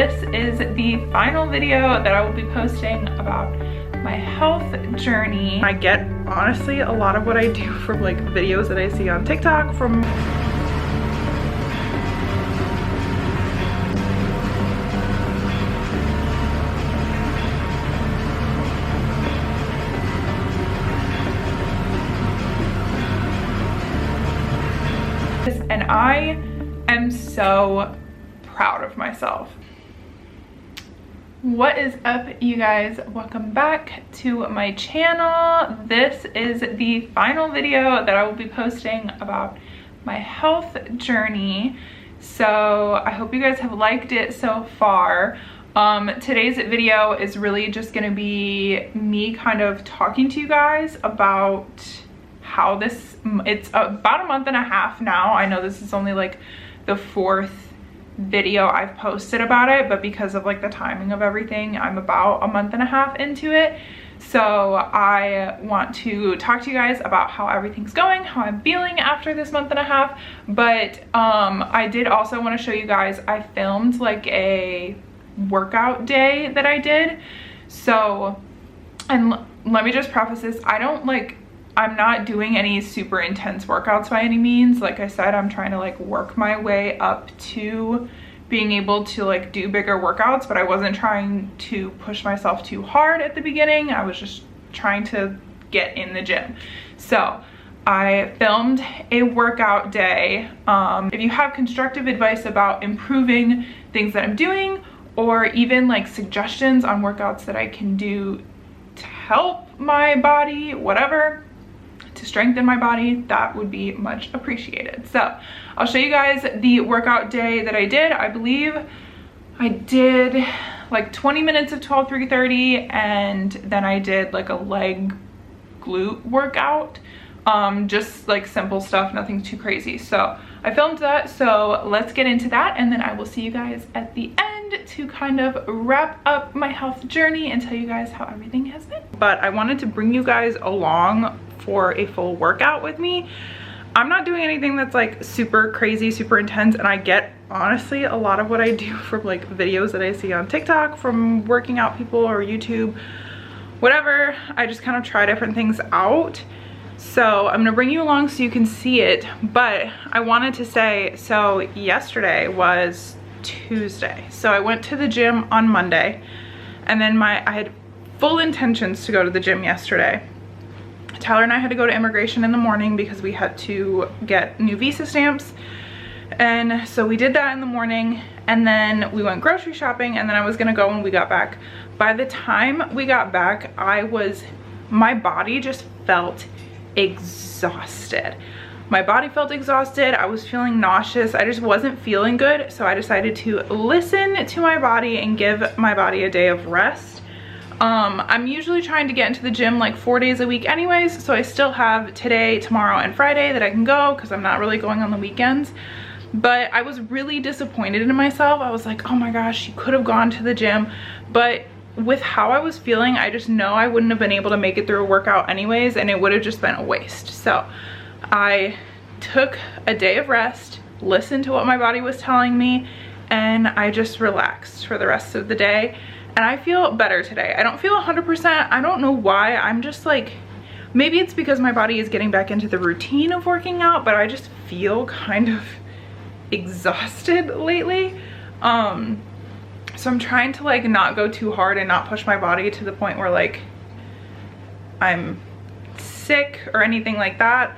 This is the final video that I will be posting about my health journey. I get, honestly, a lot of what I do from like videos that I see on TikTok from and I am so proud of myself. What is up, you guys? Welcome back to my channel. This is the final video that I will be posting about my health journey. So I hope you guys have liked it so far. Today's video is really just gonna be me kind of talking to you guys about how it's about a month and a half now. I know this is only like the fourth video I've posted about it, but because of like the timing of everything, I'm about a month and a half into it. So I want to talk to you guys about how everything's going, how I'm feeling after this month and a half. But I did also want to show you guys, I filmed like a workout day that I did. So, and let me just preface this, I'm not doing any super intense workouts by any means. Like I said, I'm trying to like work my way up to being able to like do bigger workouts, but I wasn't trying to push myself too hard at the beginning. I was just trying to get in the gym. So I filmed a workout day. If you have constructive advice about improving things that I'm doing, or even like suggestions on workouts that I can do to help my body, whatever, to strengthen my body, that would be much appreciated. So I'll show you guys the workout day that I did. I believe I did like 20 minutes of 12-3-30, and then I did like a leg glute workout. Just like simple stuff, nothing too crazy. So I filmed that, so let's get into that, and then I will see you guys at the end to kind of wrap up my health journey and tell you guys how everything has been. But I wanted to bring you guys along for a full workout with me. I'm not doing anything that's like super crazy, super intense, and I get, honestly, a lot of what I do from like videos that I see on TikTok from working out people or YouTube, whatever. I just kind of try different things out. So I'm gonna bring you along so you can see it. But I wanted to say, so yesterday was Tuesday. So I went to the gym on Monday, and then I had full intentions to go to the gym yesterday. Tyler and I had to go to immigration in the morning because we had to get new visa stamps. And so we did that in the morning, and then we went grocery shopping, and then I was gonna go when we got back. By the time we got back, my body just felt exhausted. My body felt exhausted. I was feeling nauseous. I just wasn't feeling good. So I decided to listen to my body and give my body a day of rest. I'm usually trying to get into the gym like 4 days a week anyways, so I still have today, tomorrow, and Friday that I can go because I'm not really going on the weekends. But I was really disappointed in myself. I was like, oh my gosh, you could have gone to the gym. But with how I was feeling, I just know I wouldn't have been able to make it through a workout anyways, and it would have just been a waste. So I took a day of rest, listened to what my body was telling me, and I just relaxed for the rest of the day. And I feel better today. I don't feel 100%. I don't know why. I'm just like, maybe it's because my body is getting back into the routine of working out, but I just feel kind of exhausted lately. So I'm trying to like not go too hard and not push my body to the point where like I'm sick or anything like that.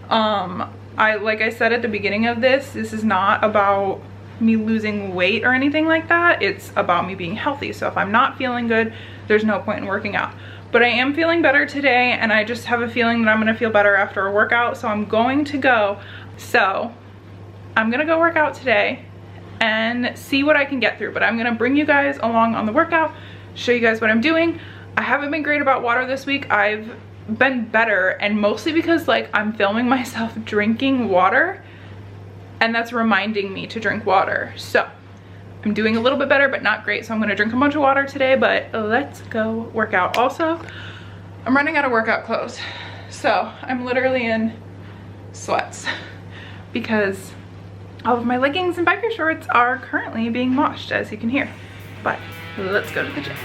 Like I said at the beginning of this is not about me losing weight or anything like that. It's about me being healthy. So if I'm not feeling good, there's no point in working out. But I am feeling better today, and I just have a feeling that I'm gonna feel better after a workout, so I'm going to go. So I'm gonna go work out today and see what I can get through. But I'm gonna bring you guys along on the workout, show you guys what I'm doing. I haven't been great about water this week. I've been better, and mostly because like I'm filming myself drinking water, and that's reminding me to drink water. So I'm doing a little bit better, but not great. So I'm gonna drink a bunch of water today, but let's go work out. Also, I'm running out of workout clothes. So I'm literally in sweats because all of my leggings and biker shorts are currently being washed, as you can hear. but let's go to the gym.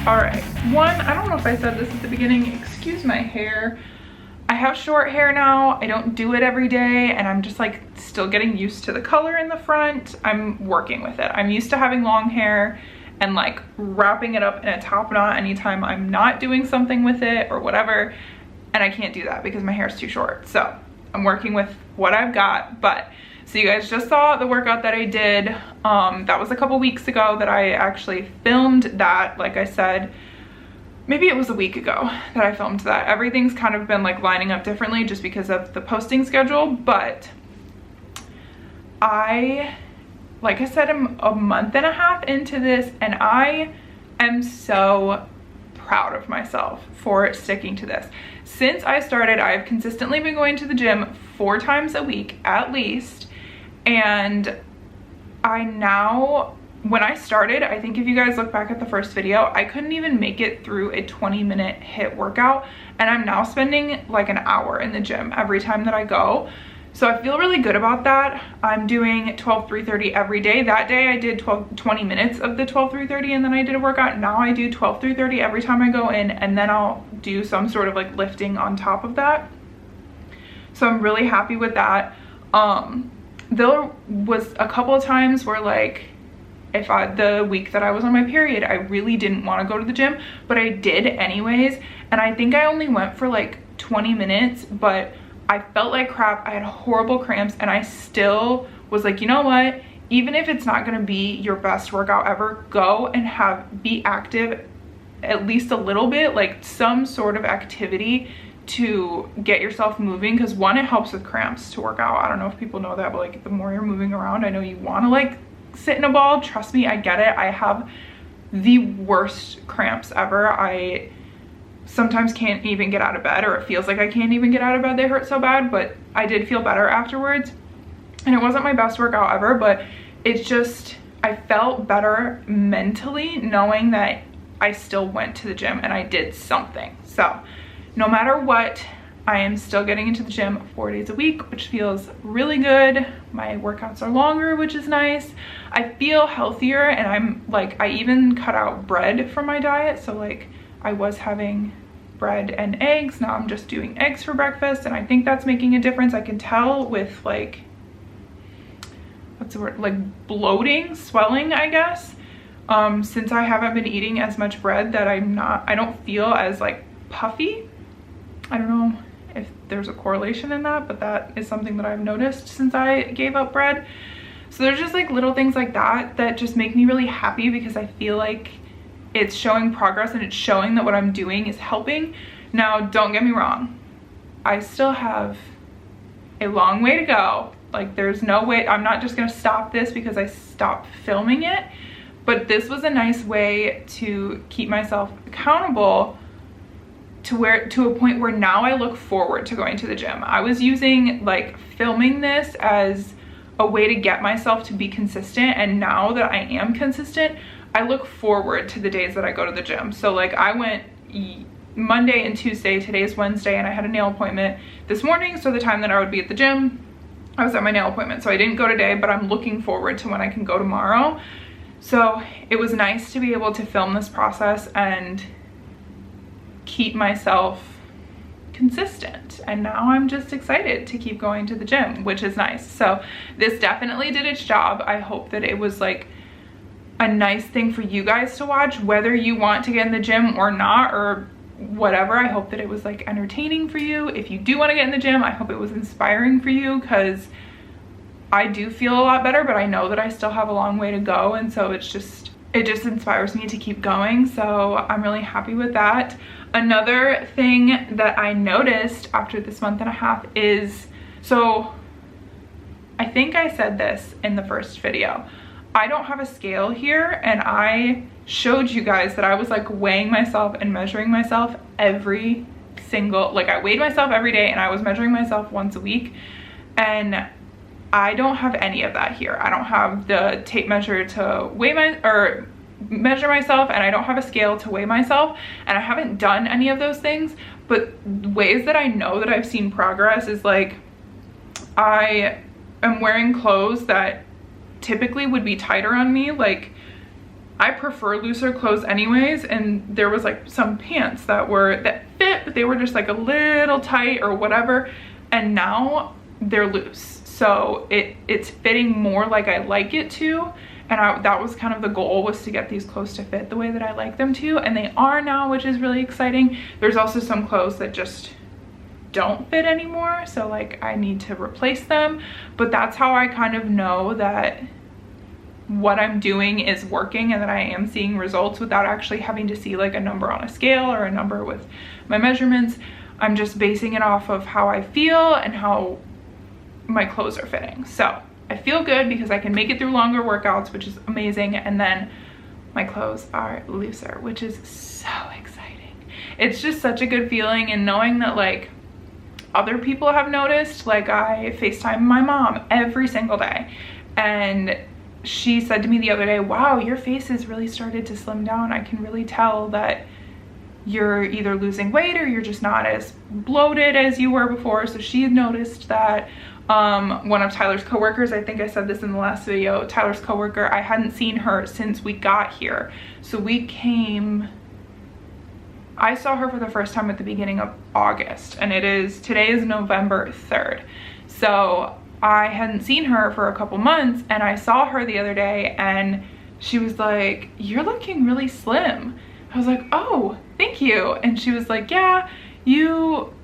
All right, one, I don't know if I said this at the beginning, excuse my hair. I have short hair now. I don't do it every day, and I'm just like still getting used to the color in the front. I'm working with it. I'm used to having long hair and like wrapping it up in a top knot anytime I'm not doing something with it or whatever, and I can't do that because my hair is too short. So I'm working with what I've got. But so you guys just saw the workout that I did. That was a couple weeks ago that I actually filmed that. Like I said, maybe it was a week ago that I filmed that. Everything's kind of been like lining up differently just because of the posting schedule, but like I said, I'm a month and a half into this, and I am so proud of myself for sticking to this. Since I started, I've consistently been going to the gym 4 times a week at least, and I now, when I started, I think if you guys look back at the first video, I couldn't even make it through a 20-minute HIIT workout, and I'm now spending like an hour in the gym every time that I go. So I feel really good about that. I'm doing 12-3-30 every day. That day I did 20 minutes of the 12-3-30, and then I did a workout. Now I do 12-3-30 every time I go in, and then I'll do some sort of like lifting on top of that. So I'm really happy with that. There was a couple of times where like, the week that I was on my period, I really didn't want to go to the gym, but I did anyways. And I think I only went for like 20 minutes, but I felt like crap. I had horrible cramps, and I still was like, you know what? even if it's not gonna be your best workout ever, go and be active at least a little bit, like some sort of activity to get yourself moving, because one, it helps with cramps to work out. I don't know if people know that, but like the more you're moving around, I know you want to like sit in a ball. Trust me, I get it. I have the worst cramps ever. I sometimes can't even get out of bed, or it feels like I can't even get out of bed. They hurt so bad, but I did feel better afterwards. And it wasn't my best workout ever, but it's just, I felt better mentally knowing that I still went to the gym and I did something. So no matter what, I am still getting into the gym 4 days a week, which feels really good. My workouts are longer, which is nice. I feel healthier, and I'm like, I even cut out bread from my diet. So like I was having bread and eggs. Now I'm just doing eggs for breakfast, and I think that's making a difference. I can tell with like, what's the word? Like bloating, swelling, I guess. Since I haven't been eating as much bread, that I don't feel as like puffy. I don't know if there's a correlation in that, but that is something that I've noticed since I gave up bread. So there's just like little things like that that just make me really happy, because I feel like it's showing progress and it's showing that what I'm doing is helping. Now, don't get me wrong, I still have a long way to go. Like there's no way, I'm not just gonna stop this because I stopped filming it, but this was a nice way to keep myself accountable to a point where now I look forward to going to the gym. I was using like filming this as a way to get myself to be consistent, and now that I am consistent, I look forward to the days that I go to the gym. So like I went Monday and Tuesday, today's Wednesday, and I had a nail appointment this morning, so the time that I would be at the gym, I was at my nail appointment. So I didn't go today, but I'm looking forward to when I can go tomorrow. So it was nice to be able to film this process and keep myself consistent, and now I'm just excited to keep going to the gym, which is nice. So this definitely did its job. I hope that it was like a nice thing for you guys to watch, whether you want to get in the gym or not, or whatever. I hope that it was like entertaining for you. If you do want to get in the gym, I hope it was inspiring for you, because I do feel a lot better, but I know that I still have a long way to go, and so it just inspires me to keep going. So I'm really happy with that. Another thing that I noticed after this month and a half is, so I think I said this in the first video, I don't have a scale here, and I showed you guys that I was like weighing myself and measuring myself every single, like I weighed myself every day and I was measuring myself once a week, and I don't have any of that here. I don't have the tape measure to measure myself, and I don't have a scale to weigh myself, and I haven't done any of those things. But ways that I know that I've seen progress is like I am wearing clothes that typically would be tighter on me. Like I prefer looser clothes anyways, and there was like some pants that fit, but they were just like a little tight or whatever, and now they're loose. So it's fitting more like I like it to, and that was kind of the goal, was to get these clothes to fit the way that I like them to, and they are now, which is really exciting. There's also some clothes that just don't fit anymore, so like I need to replace them, but that's how I kind of know that what I'm doing is working and that I am seeing results without actually having to see like a number on a scale or a number with my measurements. I'm just basing it off of how I feel and how my clothes are fitting. So I feel good because I can make it through longer workouts, which is amazing, and then my clothes are looser, which is so exciting. It's just such a good feeling, and knowing that like other people have noticed. Like I FaceTime my mom every single day, and she said to me the other day, wow, your face has really started to slim down. I can really tell that you're either losing weight or you're just not as bloated as you were before. So she had noticed that. One of Tyler's coworkers, I think I said this in the last video, Tyler's coworker, I hadn't seen her since we got here. So I saw her for the first time at the beginning of August, and today is November 3rd. So I hadn't seen her for a couple months, and I saw her the other day, and she was like, you're looking really slim. I was like, oh, thank you. And she was like, yeah, you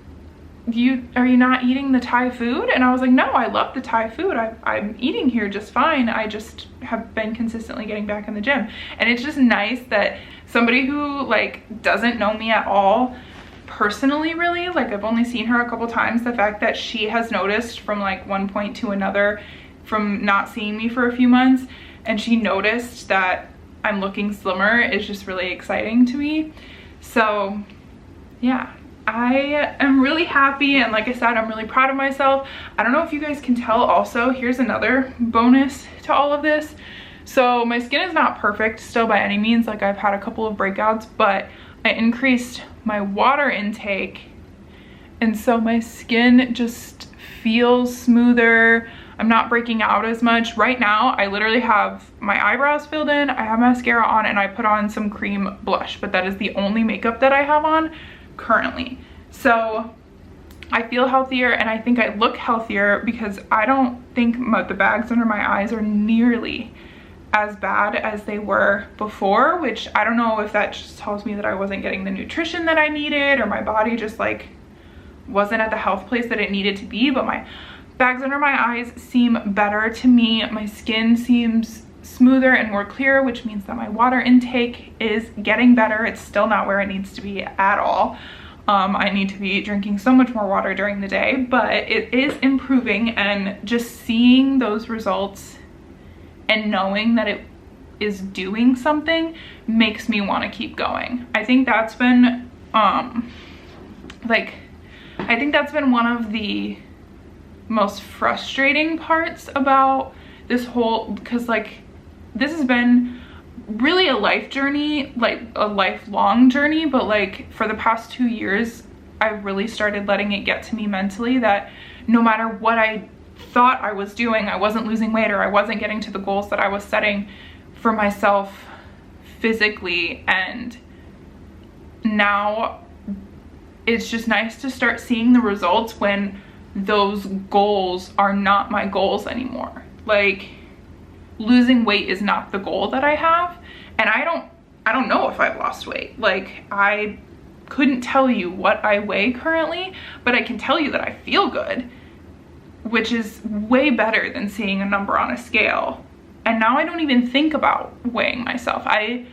are you not eating the Thai food? And I was like, no, I love the Thai food. I'm eating here just fine. I just have been consistently getting back in the gym. And it's just nice that somebody who like doesn't know me at all personally, really, like I've only seen her a couple times, the fact that she has noticed from like one point to another from not seeing me for a few months, and she noticed that I'm looking slimmer is just really exciting to me. So yeah, I am really happy, and like I said, I'm really proud of myself. I don't know if you guys can tell also, here's another bonus to all of this. So my skin is not perfect still by any means, like I've had a couple of breakouts, but I increased my water intake, and so my skin just feels smoother. I'm not breaking out as much. Right now, I literally have my eyebrows filled in, I have mascara on, and I put on some cream blush, but that is the only makeup that I have on currently. So I feel healthier, and I think I look healthier because I don't think the bags under my eyes are nearly as bad as they were before, which I don't know if that just tells me that I wasn't getting the nutrition that I needed, or my body just like wasn't at the health place that it needed to be, but my bags under my eyes seem better to me. My skin seems smoother and more clear, which means that my water intake is getting better. It's still not where it needs to be at all. I need to be drinking so much more water during the day, but it is improving, and just seeing those results and knowing that it is doing something makes me want to keep going. I think that's been I think that's been one of the most frustrating parts about this whole, because like this has been really a life journey, like a lifelong journey, but like for the past 2 years I really started letting it get to me mentally that no matter what I thought I was doing, I wasn't losing weight, or I wasn't getting to the goals that I was setting for myself physically. And now it's just nice to start seeing the results when those goals are not my goals anymore. Like losing weight is not the goal that I have, and I don't know if I've lost weight. Like I couldn't tell you what I weigh currently, but I can tell you that I feel good, which is way better than seeing a number on a scale. And now I don't even think about weighing myself. I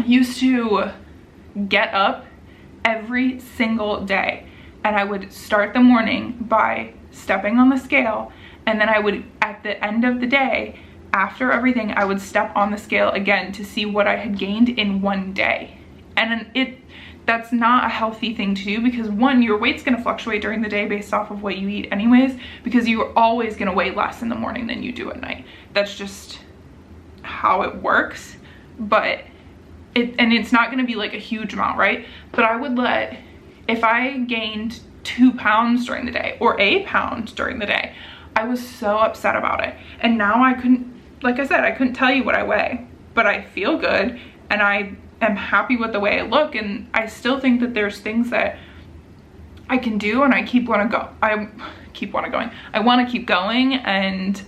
used to get up every single day, and I would start the morning by stepping on the scale, and then I would, at the end of the day, after everything, I would step on the scale again to see what I had gained in one day. And that's not a healthy thing to do, because one, your weight's gonna fluctuate during the day based off of what you eat anyways, because you're always gonna weigh less in the morning than you do at night. That's just how it works. But it's not gonna be like a huge amount, right? But I would if I gained 2 pounds during the day or a pound during the day, I was so upset about it. And now I couldn't, like I said, I couldn't tell you what I weigh, but I feel good, and I am happy with the way I look, and I still think that there's things that I can do, and I want to keep going and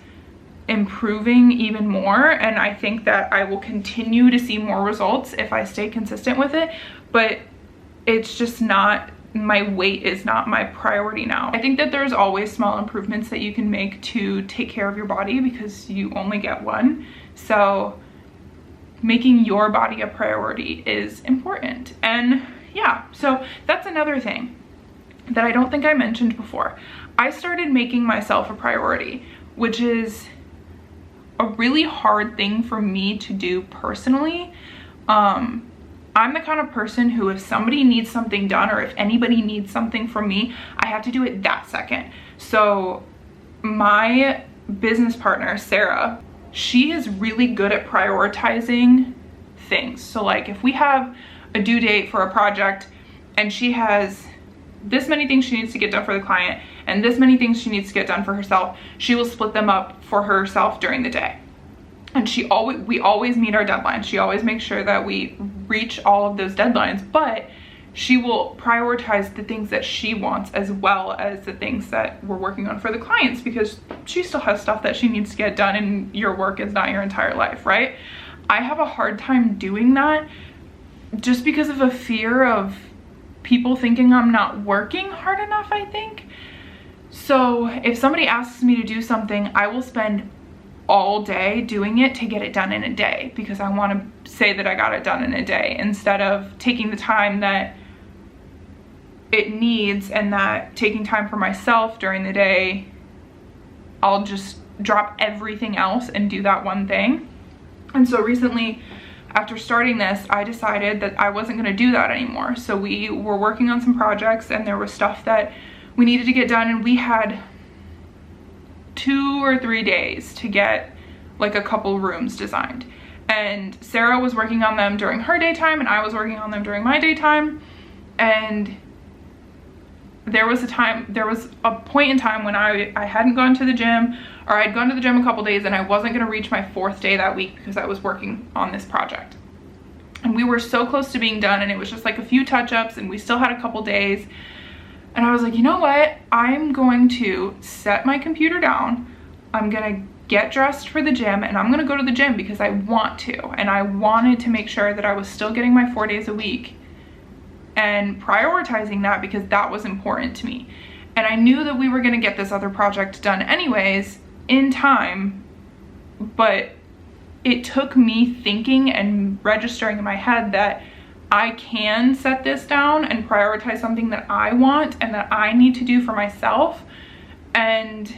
improving even more. And I think that I will continue to see more results if I stay consistent with it, but it's just not, my weight is not my priority now. I think that there's always small improvements that you can make to take care of your body, because you only get one. So making your body a priority is important. And yeah, so that's another thing that I don't think I mentioned before. I started making myself a priority, which is a really hard thing for me to do personally. I'm the kind of person who, if somebody needs something done, or if anybody needs something from me, I have to do it that second. So my business partner, Sarah, she is really good at prioritizing things. So like if we have a due date for a project and she has this many things she needs to get done for the client and this many things she needs to get done for herself, she will split them up for herself during the day. And we always meet our deadlines. She always makes sure that we reach all of those deadlines, but she will prioritize the things that she wants as well as the things that we're working on for the clients, because she still has stuff that she needs to get done, and your work is not your entire life, right? I have a hard time doing that just because of a fear of people thinking I'm not working hard enough, I think. So if somebody asks me to do something, I will spend all day doing it to get it done in a day, because I want to say that I got it done in a day, instead of taking the time that it needs, and that taking time for myself during the day, I'll just drop everything else and do that one thing. And so recently, after starting this, I decided that I wasn't going to do that anymore. So we were working on some projects, and there was stuff that we needed to get done, and we had 2 or 3 days to get like a couple rooms designed. And Sarah was working on them during her daytime, and I was working on them during my daytime. And there was a point in time when I hadn't gone to the gym, or I'd gone to the gym a couple days, and I wasn't going to reach my 4th day that week because I was working on this project. And we were so close to being done, and it was just like a few touch-ups, and we still had a couple days. And I was like, you know what? I'm going to set my computer down. I'm going to get dressed for the gym, and I'm going to go to the gym because I want to. And I wanted to make sure that I was still getting my 4 days a week and prioritizing that, because that was important to me. And I knew that we were going to get this other project done anyways in time, but it took me thinking and registering in my head that I can set this down and prioritize something that I want and that I need to do for myself, and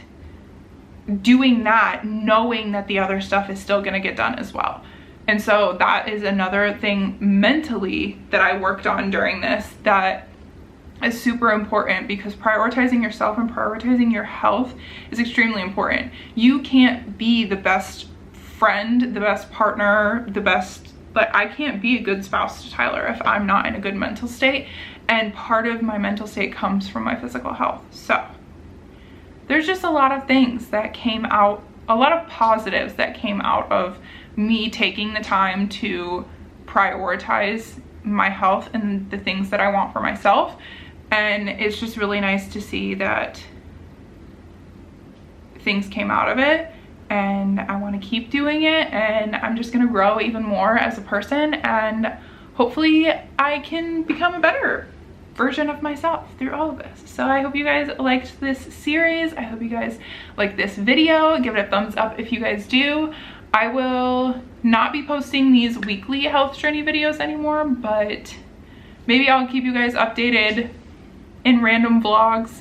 doing that knowing that the other stuff is still going to get done as well. And so that is another thing mentally that I worked on during this that is super important, because prioritizing yourself and prioritizing your health is extremely important. You can't be the best friend, the best partner, but I can't be a good spouse to Tyler if I'm not in a good mental state. And part of my mental state comes from my physical health. So there's just a lot of things that came out, a lot of positives that came out of me taking the time to prioritize my health and the things that I want for myself. And it's just really nice to see that things came out of it, and I want to keep doing it, and I'm just going to grow even more as a person, and hopefully I can become a better version of myself through all of this. So I hope you guys liked this series. I hope you guys like this video. Give it a thumbs up if you guys do. I will not be posting these weekly health journey videos anymore, but maybe I'll keep you guys updated in random vlogs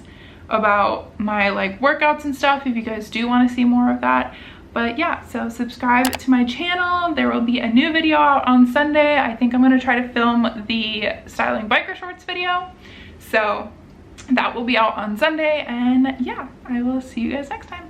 about my like workouts and stuff if you guys do want to see more of that. But yeah, so subscribe to my channel. There will be a new video out on Sunday. I think I'm going to try to film the styling biker shorts video, so that will be out on Sunday. And yeah, I will see you guys next time.